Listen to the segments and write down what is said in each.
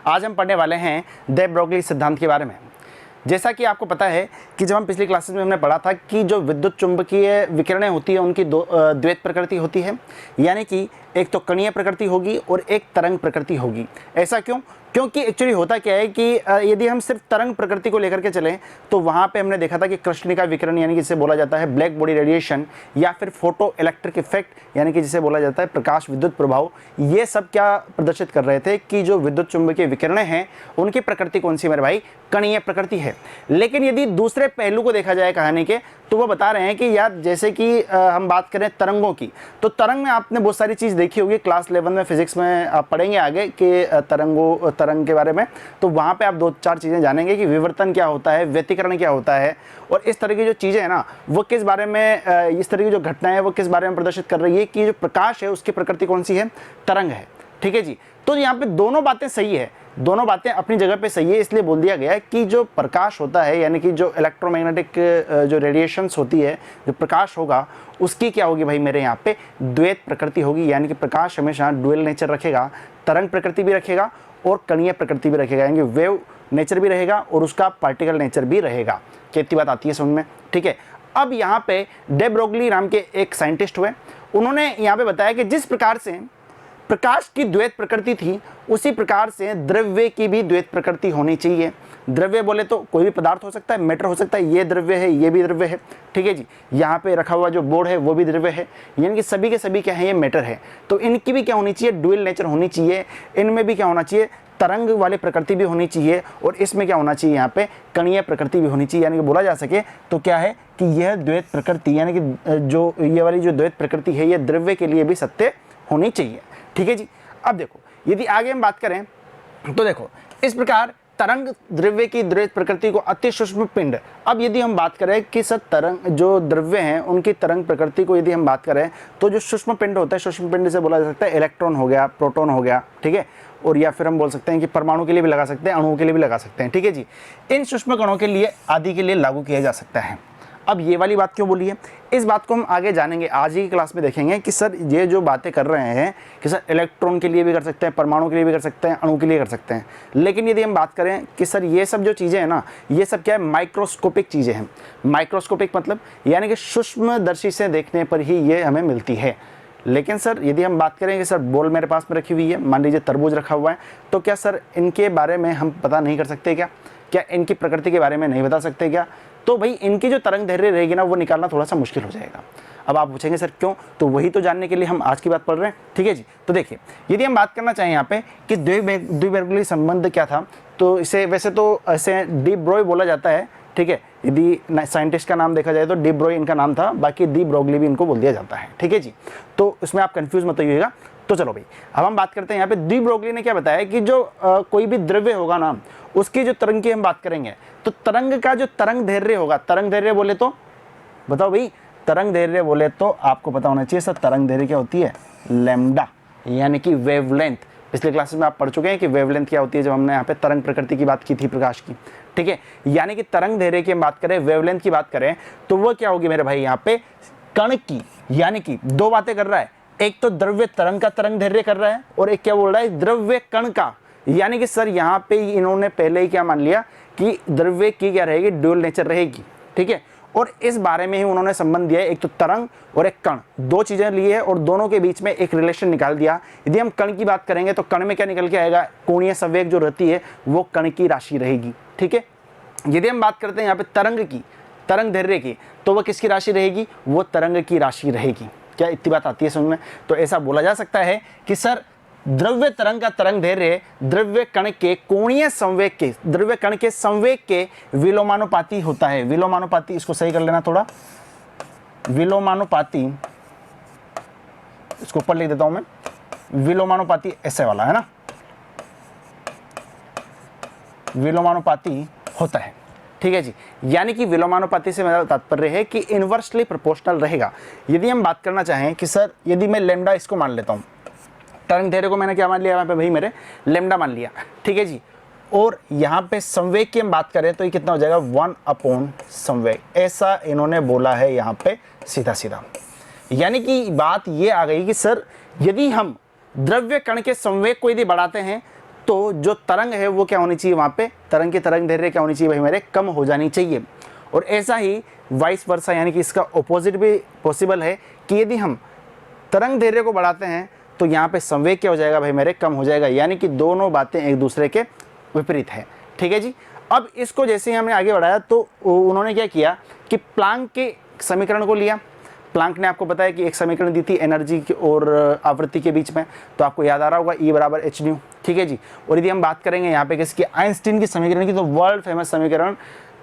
आज हम पढ़ने वाले हैं डे ब्रोगली सिद्धांत के बारे में। जैसा कि आपको पता है कि जब हम पिछली क्लासेस में हमने पढ़ा था कि जो विद्युत चुंबकीय विकिरणें होती है उनकी दो द्वैत प्रकृति होती है, यानी कि एक तो कणीय प्रकृति होगी और एक तरंग प्रकृति होगी। ऐसा क्यों? क्योंकि एक्चुअली होता क्या है कि यदि हम सिर्फ तरंग प्रकृति को लेकर के चलें तो वहाँ पे हमने देखा था कि कृष्णिका विकिरण यानी कि जिसे बोला जाता है ब्लैक बॉडी रेडिएशन या फिर फोटो इलेक्ट्रिक इफेक्ट यानी कि जिसे बोला जाता है प्रकाश विद्युत प्रभाव, ये सब क्या प्रदर्शित कर रहे थे कि जो विद्युत चुंबकीय विकिरणें हैं उनकी प्रकृति कौन सी मेरे भाई? कणीय प्रकृति है। लेकिन यदि दूसरे पहलू को देखा जाए कहानी के तो वो बता रहे हैं कि यार जैसे कि हम बात करें तरंगों की, तो तरंग में आपने बहुत सारी चीज़ देखी होगी, क्लास 11 में फिजिक्स में आप पढ़ेंगे आगे कि तरंग के बारे में, तो वहाँ पे आप 2-4 चीज़ें जानेंगे कि विवर्तन क्या होता है, व्यतिकरण क्या होता है और इस तरह की जो चीज़ें हैं ना वो किस बारे में, इस तरह की जो घटनाएं हैं वो किस बारे में प्रदर्शित कर रही है कि जो प्रकाश है उसकी प्रकृति कौन सी है? तरंग है। ठीक है जी। तो यहाँ पे दोनों बातें सही है, दोनों बातें अपनी जगह पे सही है। इसलिए बोल दिया गया है कि जो प्रकाश होता है यानी कि जो इलेक्ट्रोमैग्नेटिक जो रेडिएशंस होती है, जो प्रकाश होगा उसकी क्या होगी भाई मेरे यहाँ पे? द्वैत प्रकृति होगी। यानी कि प्रकाश हमेशा डुअल नेचर रखेगा, तरंग प्रकृति भी रखेगा और कणीय प्रकृति भी रखेगा, यानी कि वेव नेचर भी रहेगा और उसका पार्टिकल नेचर भी रहेगा। कितनी बात आती है समझ में? ठीक है। अब यहाँ पे डे ब्रोगली नाम के एक साइंटिस्ट हुए, उन्होंने यहाँ पे बताया कि जिस प्रकार से प्रकाश की द्वैत प्रकृति थी उसी प्रकार से द्रव्य की भी द्वैत प्रकृति होनी चाहिए। द्रव्य बोले तो कोई भी पदार्थ हो सकता है, मैटर हो सकता है, ये द्रव्य है, ये भी द्रव्य है। ठीक है जी। यहाँ पे रखा हुआ जो बोर्ड है वो भी द्रव्य है, यानी कि सभी के सभी क्या है? ये मैटर है। तो इनकी भी क्या होनी चाहिए? डुअल नेचर होनी चाहिए। इनमें भी क्या होना चाहिए? तरंग वाली प्रकृति भी होनी चाहिए और इसमें क्या होना चाहिए? यहाँ पे कणीय प्रकृति भी होनी चाहिए। यानी कि बोला जा सके तो क्या है कि यह द्वैत प्रकृति यानी कि जो ये वाली जो द्वैत प्रकृति है ये द्रव्य के लिए भी सत्य होनी चाहिए। ठीक है जी। अब देखो यदि आगे हम बात करें तो देखो इस प्रकार तरंग द्रव्य की द्वैत प्रकृति को अति सूक्ष्म पिंड। अब यदि हम बात करें कि सर तरंग जो द्रव्य हैं उनकी तरंग प्रकृति को यदि हम बात करें तो जो सूक्ष्म पिंड होता है, सूक्ष्म पिंड से बोला जा सकता है इलेक्ट्रॉन हो गया, प्रोटॉन हो गया, ठीक है, और या फिर हम बोल सकते हैं कि परमाणु के लिए भी लगा सकते हैं, अणुओं के लिए भी लगा सकते हैं। ठीक है जी। इन सूक्ष्म कणों के लिए आदि के लिए लागू किया जा सकता है। अब ये वाली बात क्यों बोली है? इस बात को हम आगे जानेंगे, आज ही की क्लास में देखेंगे कि सर ये जो बातें कर रहे हैं कि सर इलेक्ट्रॉन के लिए भी कर सकते हैं, परमाणु के लिए भी कर सकते हैं, अणु के लिए कर सकते हैं। लेकिन यदि हम बात करें कि सर ये सब जो चीज़ें हैं ना ये सब क्या है? माइक्रोस्कोपिक चीज़ें हैं। माइक्रोस्कोपिक मतलब यानी कि सूक्ष्मदर्शी से देखने पर ही ये हमें मिलती है। लेकिन सर यदि हम बात करें कि सर बॉल मेरे पास में रखी हुई है, मान लीजिए तरबूज रखा हुआ है, तो क्या सर इनके बारे में हम पता नहीं कर सकते क्या इनकी प्रकृति के बारे में नहीं बता सकते क्या? तो भाई इनकी जो तरंग दैर्घ्य रहेगी ना वो निकालना थोड़ा सा मुश्किल हो जाएगा। अब आप पूछेंगे सर क्यों? तो वही तो जानने के लिए हम आज की बात पढ़ रहे हैं। ठीक है जी। तो देखिए यदि हम बात करना चाहें यहाँ पे कि द्विब्रोगली संबंध क्या था, तो इसे वैसे तो ऐसे डी ब्रोई बोला जाता है। ठीक है। यदि साइंटिस्ट का नाम देखा जाए तो डी ब्रोई इनका नाम था, बाकी डी ब्रोगली भी इनको बोल दिया जाता है। ठीक है जी। तो इसमें आप कंफ्यूज मत होइएगा। तो चलो भाई अब हम बात करते हैं यहाँ पे डी ब्रोगली ने क्या बताया कि जो कोई भी द्रव्य होगा ना उसकी जो तरंग की हम बात करेंगे तो तरंग का जो तरंग दैर्घ्य होगा, तरंग दैर्घ्य बोले तो बताओ भाई, तरंग दैर्घ्य बोले तो आपको पता होना चाहिए सर तरंग दैर्घ्य क्या होती है? लैम्डा, यानी कि वेवलेंथ। पिछले क्लासेस में आप पढ़ चुके हैं कि वेवलेंथ क्या होती है जब हमने यहाँ पे तरंग प्रकृति की बात की थी प्रकाश की। ठीक है। यानी कि तरंग दैर्घ्य की हम बात करें, वेवलेंथ की बात करें तो वो क्या होगी मेरे भाई? यहाँ पे कण की, यानी कि दो बातें कर रहा है, एक तो द्रव्य तरंग का तरंग दैर्घ्य कर रहा है और एक क्या बोल रहा है? द्रव्य कण का। यानी कि सर यहाँ पे इन्होंने पहले ही क्या मान लिया कि द्रव्य की क्या रहेगी? ड्यूअल नेचर रहेगी। ठीक है। और इस बारे में ही उन्होंने संबंध दिया है, एक तो तरंग और एक कण, दो चीजें ली है और दोनों के बीच में एक रिलेशन निकाल दिया। यदि हम कण की बात करेंगे तो कण में क्या निकल के आएगा? कोणीय संवेग जो रहती है वो कण की राशि रहेगी। ठीक है। यदि हम बात करते हैं यहाँ पे तरंग की, तरंग दैर्घ्य की, तो वह किसकी राशि रहेगी? वो तरंग की राशि रहेगी। क्या इतनी बात आती है समझ में? तो ऐसा बोला जा सकता है कि सर द्रव्य तरंग का तरंग दैर्घ्य द्रव्य कण के कोणीय संवेग के, द्रव्य कण के संवेग के विलोमानुपाती होता है। विलोमानुपाती, इसको सही कर लेना थोड़ा, विलोमानुपाती, इसको ऊपर लिख देता हूं मैं, विलोमानुपाती ऐसे वाला है ना, विलोमानुपाती होता है। ठीक है जी। यानी कि विलोमानुपाती से मेरा तात्पर्य है कि इनवर्सली प्रोपोर्शनल रहेगा। यदि हम बात करना चाहें कि सर यदि मैं लैम्डा इसको मान लेता हूं, तरंग दैर्घ्य को मैंने क्या मान लिया यहाँ पे भाई मेरे? लैम्डा मान लिया। ठीक है जी। और यहाँ पे संवेग की हम बात करें तो ये कितना हो जाएगा? 1 संवेग, ऐसा इन्होंने बोला है यहाँ पे सीधा सीधा। यानी कि बात ये आ गई कि सर यदि हम द्रव्य कण के संवेग को यदि बढ़ाते हैं तो जो तरंग है वो क्या होनी चाहिए, वहाँ पे तरंग की तरंग दैर्घ्य क्या होनी चाहिए भाई मेरे, कम हो जानी चाहिए। और ऐसा ही वाइस वर्सा, यानी कि इसका ऑपोजिट भी पॉसिबल है कि यदि हम तरंग दैर्घ्य को बढ़ाते हैं तो यहाँ पे संवेग क्या हो जाएगा भाई मेरे, कम हो जाएगा। यानी कि दोनों बातें एक दूसरे के विपरीत है। ठीक है जी। अब इसको जैसे ही हमने आगे बढ़ाया तो उन्होंने क्या किया कि प्लांक के समीकरण को लिया। प्लांक ने आपको बताया कि एक समीकरण दी थी एनर्जी और आवृत्ति के बीच में, तो आपको याद आ रहा होगा E बराबर एच न्यू। ठीक है जी। और यदि हम बात करेंगे यहाँ पे किसकी, आइंस्टीन की समीकरण की, तो वर्ल्ड फेमस समीकरण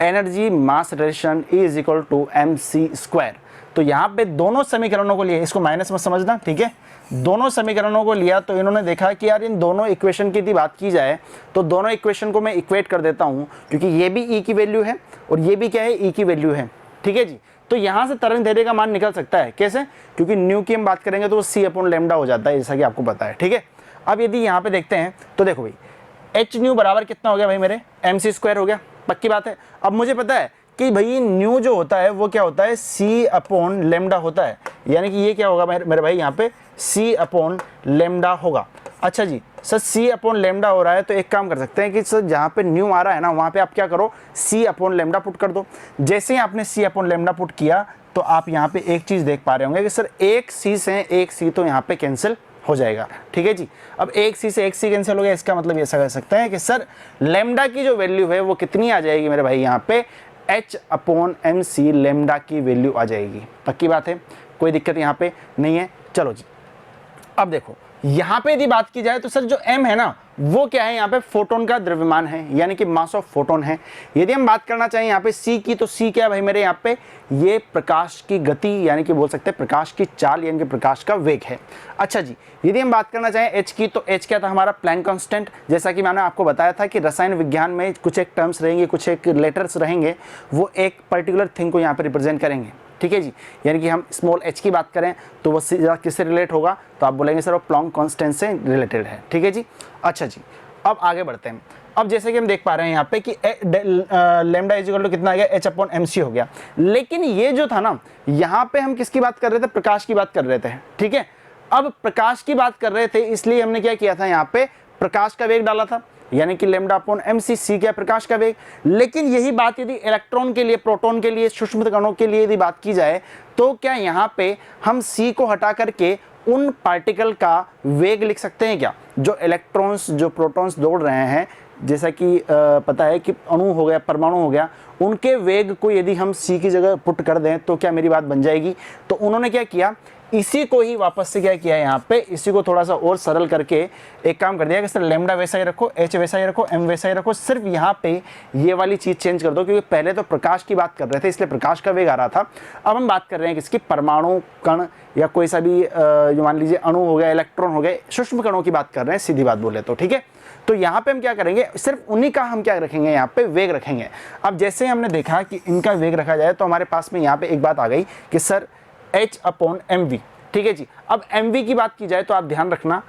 energy mass relation E is equal to mc²। तो यहाँ पे दोनों समीकरणों को लिया, इसको माइनस मत समझना, ठीक है। दोनों समीकरणों को लिया तो इन्होंने देखा कि यार इन दोनों इक्वेशन की यदि बात की जाए तो दोनों इक्वेशन को मैं इक्वेट कर देता हूँ, क्योंकि ये भी E की वैल्यू है और ये भी क्या है, E की वैल्यू है। ठीक है जी। तो यहाँ से तरंग दैर्घ्य का मान निकल सकता है, कैसे, क्योंकि न्यू की हम बात करेंगे तो वो c/λ हो जाता है, जैसा कि आपको पता है। ठीक है। अब यदि यहाँ पे देखते हैं तो देखो भाई एच न्यू बराबर कितना हो गया भाई मेरे, mc² हो गया, पक्की बात है। अब मुझे पता है कि भाई न्यू जो होता है वो क्या होता है, c/λ होता है, यानी कि ये क्या होगा मेरे भाई यहाँ पे c/λ होगा। अच्छा जी सर, c/λ हो रहा है तो एक काम कर सकते हैं कि सर जहाँ पे न्यू आ रहा है ना वहाँ पे आप क्या करो, c/λ पुट कर दो। जैसे ही आपने c/λ पुट किया तो आप यहाँ पे एक चीज़ देख पा रहे होंगे कि सर एक c से एक c तो यहाँ पे कैंसिल हो जाएगा। ठीक है जी। अब एक c से एक c कैंसिल हो गया, इसका मतलब ये ऐसा कह सकते हैं कि सर लैम्डा की जो वैल्यू है वो कितनी आ जाएगी मेरे भाई, यहाँ पे h/mc लैम्डा की वैल्यू आ जाएगी। पक्की बात है, कोई दिक्कत यहाँ पे नहीं है। चलो जी, अब देखो यहाँ पे यदि बात की जाए तो सर जो m है ना वो क्या है, यहाँ पे फोटोन का द्रव्यमान है, यानी कि मास ऑफ फोटोन है। यदि हम बात करना चाहें यहाँ पे c की, तो c क्या है भाई मेरे यहाँ पे, ये प्रकाश की गति, यानी कि बोल सकते हैं प्रकाश की चाल, यानी कि प्रकाश का वेग है। अच्छा जी, यदि हम बात करना चाहें h की, तो h क्या था हमारा, प्लैंक कांस्टेंट। जैसा कि मैंने आपको बताया था कि रसायन विज्ञान में कुछ एक टर्म्स रहेंगे, कुछ एक लेटर्स रहेंगे, वो एक पर्टिकुलर थिंग को यहाँ पे रिप्रेजेंट करेंगे। ठीक है जी। यानी कि हम स्मॉल h की बात करें तो वो किससे रिलेट होगा, तो आप बोलेंगे सर वो प्लैंक कांस्टेंट से रिलेटेड है। ठीक है जी। अच्छा जी, अब आगे बढ़ते हैं। अब जैसे कि हम देख पा रहे हैं यहाँ पे कि लैम्डा इज इक्वल टू कितना आ गया, h/mc हो गया। लेकिन ये जो था ना, यहाँ पे हम किसकी बात कर रहे थे, प्रकाश की बात कर रहे थे। ठीक है। अब प्रकाश की बात कर रहे थे इसलिए हमने क्या किया था, यहाँ पे प्रकाश का वेग डाला था, यानी कि λ/mc, c क्या प्रकाश का वेग। लेकिन यही बात यदि इलेक्ट्रॉन के लिए, प्रोटॉन के लिए, सूक्ष्म कणों के लिए यदि बात की जाए तो क्या यहाँ पे हम c को हटा करके उन पार्टिकल का वेग लिख सकते हैं क्या, जो इलेक्ट्रॉन्स, जो प्रोटॉन्स दौड़ रहे हैं, जैसा कि पता है कि अणु हो गया, परमाणु हो गया, उनके वेग को यदि हम c की जगह पुट कर दें तो क्या मेरी बात बन जाएगी। तो उन्होंने क्या किया, इसी को ही वापस से क्या किया, यहाँ पे इसी को थोड़ा सा और सरल करके एक काम कर दिया कि सर लैम्डा वैसा ही रखो, h वैसा ही रखो, m वैसा ही रखो, सिर्फ यहाँ पे ये वाली चीज़ चेंज कर दो, क्योंकि पहले तो प्रकाश की बात कर रहे थे इसलिए प्रकाश का वेग आ रहा था। अब हम बात कर रहे हैं किसकी, परमाणु कण या कोई सा भी जो मान लीजिए अणु हो गया, इलेक्ट्रॉन हो गए, सूक्ष्म कणों की बात कर रहे हैं, सीधी बात बोले तो। ठीक है। तो यहाँ पे हम क्या करेंगे, सिर्फ उन्हीं का हम क्या रखेंगे, यहाँ पे वेग रखेंगे। अब जैसे हमने देखा कि इनका वेग रखा जाए तो हमारे पास में यहाँ पे एक बात आ गई कि सर h/mv। ठीक है जी। अब mv की बात की जाए तो आप ध्यान रखना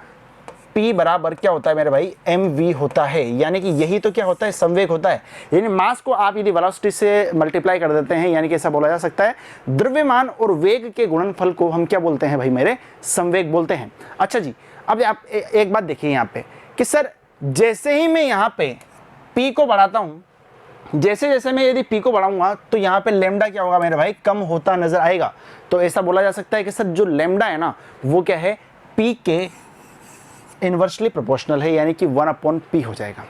p बराबर क्या होता है मेरे भाई, mv होता है, यानी कि यही तो क्या होता है, संवेग होता है। यानी मास को आप यदि वेलोसिटी से मल्टीप्लाई कर देते हैं, यानी कि ऐसा बोला जा सकता है द्रव्यमान और वेग के गुणनफल को हम क्या बोलते हैं भाई मेरे, संवेग बोलते हैं। अच्छा जी, अब आप एक बात देखिए यहाँ पे कि सर जैसे ही मैं यहाँ पे p को बढ़ाता हूँ, जैसे जैसे मैं यदि p को बढ़ाऊंगा तो यहाँ पे लैम्डा क्या होगा मेरे भाई, कम होता नजर आएगा। तो ऐसा बोला जा सकता है कि सर जो लैम्डा है ना वो क्या है, p के इन्वर्सली प्रोपोर्शनल है, यानी कि 1/p हो जाएगा।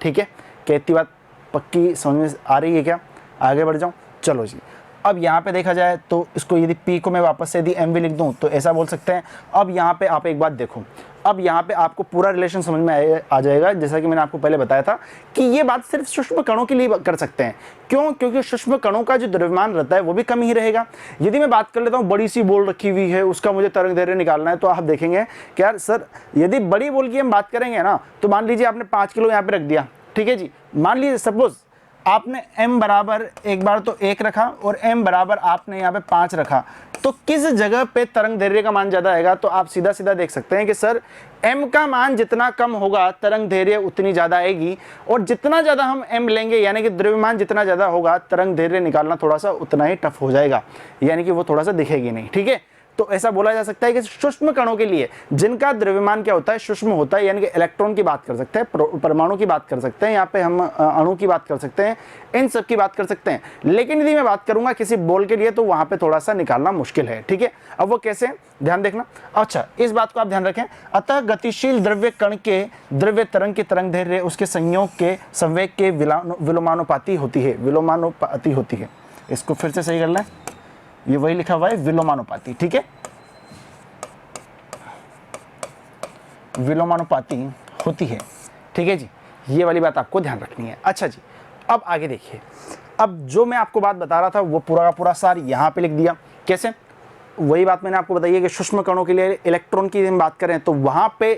ठीक है। क्या इतनी बात पक्की समझ में आ रही है क्या, आगे बढ़ जाऊँ। चलो जी, अब यहाँ पे देखा जाए तो इसको यदि p को मैं वापस से यदि mv लिख दूँ तो ऐसा बोल सकते हैं। अब यहाँ पे आप एक बात देखो, अब यहाँ पे आपको पूरा रिलेशन समझ में आ जाएगा, जैसा कि मैंने आपको पहले बताया था कि ये बात सिर्फ सूक्ष्म कणों के लिए कर सकते हैं। क्यों, क्योंकि सूक्ष्म कणों का जो द्रव्यमान रहता है वो भी कम ही रहेगा। यदि मैं बात कर लेता हूँ बड़ी सी बॉल रखी हुई है, उसका मुझे तरंग दैर्घ्य निकालना है, तो आप देखेंगे कि यार सर यदि बड़ी बॉल की हम बात करेंगे ना, तो मान लीजिए आपने 5 किलो यहाँ पे रख दिया। ठीक है जी। मान लीजिए सपोज आपने m बराबर एक बार तो 1 रखा और m बराबर आपने यहाँ पे 5 रखा, तो किस जगह पे तरंग दैर्घ्य का मान ज़्यादा आएगा, तो आप सीधा सीधा देख सकते हैं कि सर m का मान जितना कम होगा तरंग दैर्घ्य उतनी ज़्यादा आएगी, और जितना ज़्यादा हम m लेंगे यानी कि द्रव्यमान जितना ज़्यादा होगा तरंग दैर्घ्य निकालना थोड़ा सा उतना ही टफ हो जाएगा, यानी कि वो थोड़ा सा दिखेगी नहीं। ठीक है। तो ऐसा बोला जा सकता है कि सूक्ष्म कणों के लिए जिनका द्रव्यमान क्या होता है, सूक्ष्म होता है, यानी कि इलेक्ट्रॉन की बात कर सकते हैं, परमाणु की बात कर सकते हैं, यहाँ पे हम अणु की बात कर सकते हैं, इन सब की बात कर सकते हैं। लेकिन यदि मैं बात करूंगा किसी बॉल के लिए तो वहां पे थोड़ा सा निकालना मुश्किल है। ठीक है, अब वो कैसे, ध्यान देखना। अच्छा, इस बात को आप ध्यान रखें, अतः गतिशील द्रव्य कण के द्रव्य तरंग की तरंग दैर्ध्य उसके संयोग के संवेग के विलोमानुपाती होती है, विलोमानुपाती होती है। इसको फिर से सही कर लें, ये वही लिखा हुआ है, विलोमानुपाती। ठीक है, विलोमानुपाती होती है। ठीक है जी, ये वाली बात आपको ध्यान रखनी है। अच्छा जी, अब आगे देखिए, अब जो मैं आपको बात बता रहा था वो पूरा का पूरा सार यहाँ पे लिख दिया। कैसे, वही बात मैंने आपको बताई है कि सूक्ष्म कणों के लिए इलेक्ट्रॉन की हम बात करें तो वहाँ पे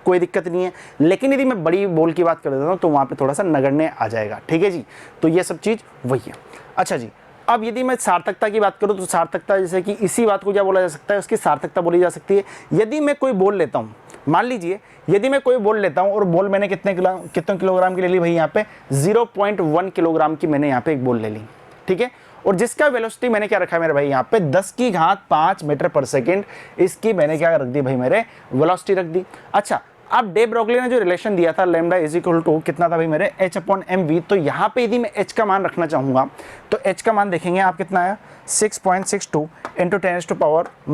कोई दिक्कत नहीं है, लेकिन यदि मैं बड़ी बॉल की बात कर देता हूँ तो वहाँ पे थोड़ा सा नगण्य आ जाएगा। ठीक है जी, तो ये सब चीज़ वही है। अच्छा जी, अब यदि मैं सार्थकता की बात करूं तो सार्थकता जैसे कि इसी बात को क्या बोला जा सकता है, उसकी सार्थकता बोली जा सकती है। यदि मैं कोई बॉल लेता हूं, मान लीजिए यदि मैं कोई बॉल लेता हूं और बॉल मैंने कितने किलोग्राम की ले ली भाई, यहाँ पे 0.1 किलोग्राम की मैंने यहाँ पे एक बॉल ले ली। ठीक है, और जिसका वेलोसिटी मैंने क्या रखा है मेरे भाई, यहाँ पे 10⁵ मीटर पर सेकेंड, इसकी मैंने क्या रख दी भाई, मेरे वेलोसिटी रख दी। अच्छा, अब डे ब्रोगली ने जो रिलेशन दिया था लैम्डा इज इक्वल टू कितना था भाई मेरे, h/mv, तो यहाँ पे यदि मैं h का मान रखना चाहूँगा तो h का मान देखेंगे आप कितना आया, 6.62 ×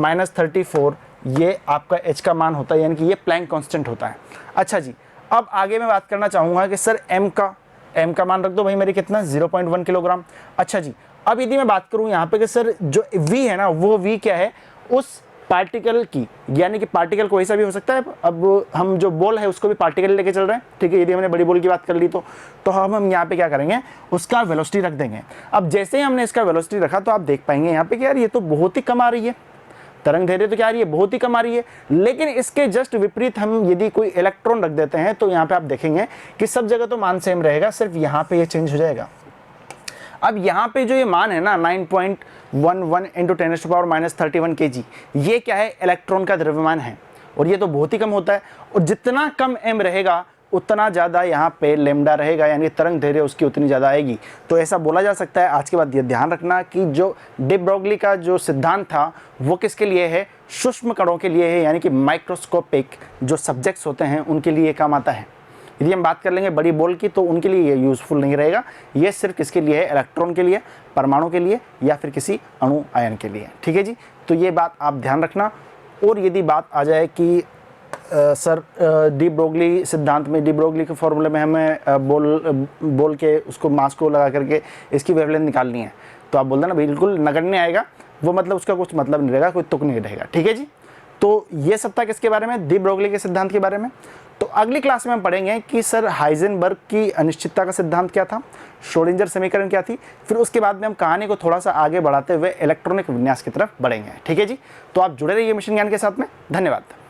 10⁻⁻34, ये आपका h का मान होता है, यानी कि ये प्लैंक कांस्टेंट होता है। अच्छा जी, अब आगे मैं बात करना चाहूँगा कि सर m का मान रख दो भाई मेरी कितना, 0.1 किलोग्राम। अच्छा जी, अब यदि मैं बात करूँ यहाँ पे कि सर जो v है ना, वो v क्या है, उस पार्टिकल की, यानी कि पार्टिकल कोई सा भी हो सकता है। अब हम जो बॉल है उसको भी पार्टिकल लेके चल रहे हैं। ठीक है, यदि हमने बड़ी बॉल की बात कर ली तो हम यहाँ पे क्या करेंगे, उसका वेलोसिटी रख देंगे। अब जैसे ही हमने इसका वेलोसिटी रखा तो आप देख पाएंगे यहाँ पे कि यार ये तो बहुत ही कम आ रही है, तरंग दैर्ध्य तो क्या आ रही है, बहुत ही कम आ रही है। लेकिन इसके जस्ट विपरीत हम यदि कोई इलेक्ट्रॉन रख देते हैं तो यहाँ पे आप देखेंगे कि सब जगह तो मान सेम रहेगा, सिर्फ यहाँ पे ये चेंज हो जाएगा। अब यहाँ पे जो ये मान है ना 9.11 × 10⁻31 kg, ये क्या है, इलेक्ट्रॉन का द्रव्यमान है, और ये तो बहुत ही कम होता है। और जितना कम m रहेगा उतना ज़्यादा यहाँ पे लैम्डा रहेगा, यानी तरंग दैर्ध्य उसकी उतनी ज़्यादा आएगी। तो ऐसा बोला जा सकता है। आज के बाद ये ध्यान रखना कि जो डे ब्रोगली का जो सिद्धांत था वो किसके लिए है, सूक्ष्म कणों के लिए है, यानी कि माइक्रोस्कोपिक जो सब्जेक्ट्स होते हैं उनके लिए काम आता है। यदि हम बात कर लेंगे बड़ी बॉल की तो उनके लिए ये यूज़फुल नहीं रहेगा। ये सिर्फ किसके लिए है, इलेक्ट्रॉन के लिए, परमाणु के लिए, या फिर किसी अणु आयन के लिए। ठीक है जी, तो ये बात आप ध्यान रखना। और यदि बात आ जाए कि सर डी ब्रोगली सिद्धांत में, डी ब्रोगली के फॉर्मूले में हमें बॉल के उसको मास को लगा करके इसकी वेवलेंथ निकालनी है, तो आप बोल देना बिल्कुल नगण्य आएगा, वो मतलब उसका कुछ मतलब नहीं रहेगा, कोई तुक नहीं रहेगा। ठीक है जी, तो ये सब था किसके बारे में, डी ब्रोगली के सिद्धांत के बारे में। तो अगली क्लास में हम पढ़ेंगे कि सर हाइजेनबर्ग की अनिश्चितता का सिद्धांत क्या था, श्रोडिंगर समीकरण क्या थी, फिर उसके बाद में हम कहानी को थोड़ा सा आगे बढ़ाते हुए इलेक्ट्रॉनिक विन्यास की तरफ बढ़ेंगे। ठीक है जी, तो आप जुड़े रहिए मिशन ज्ञान के साथ में। धन्यवाद।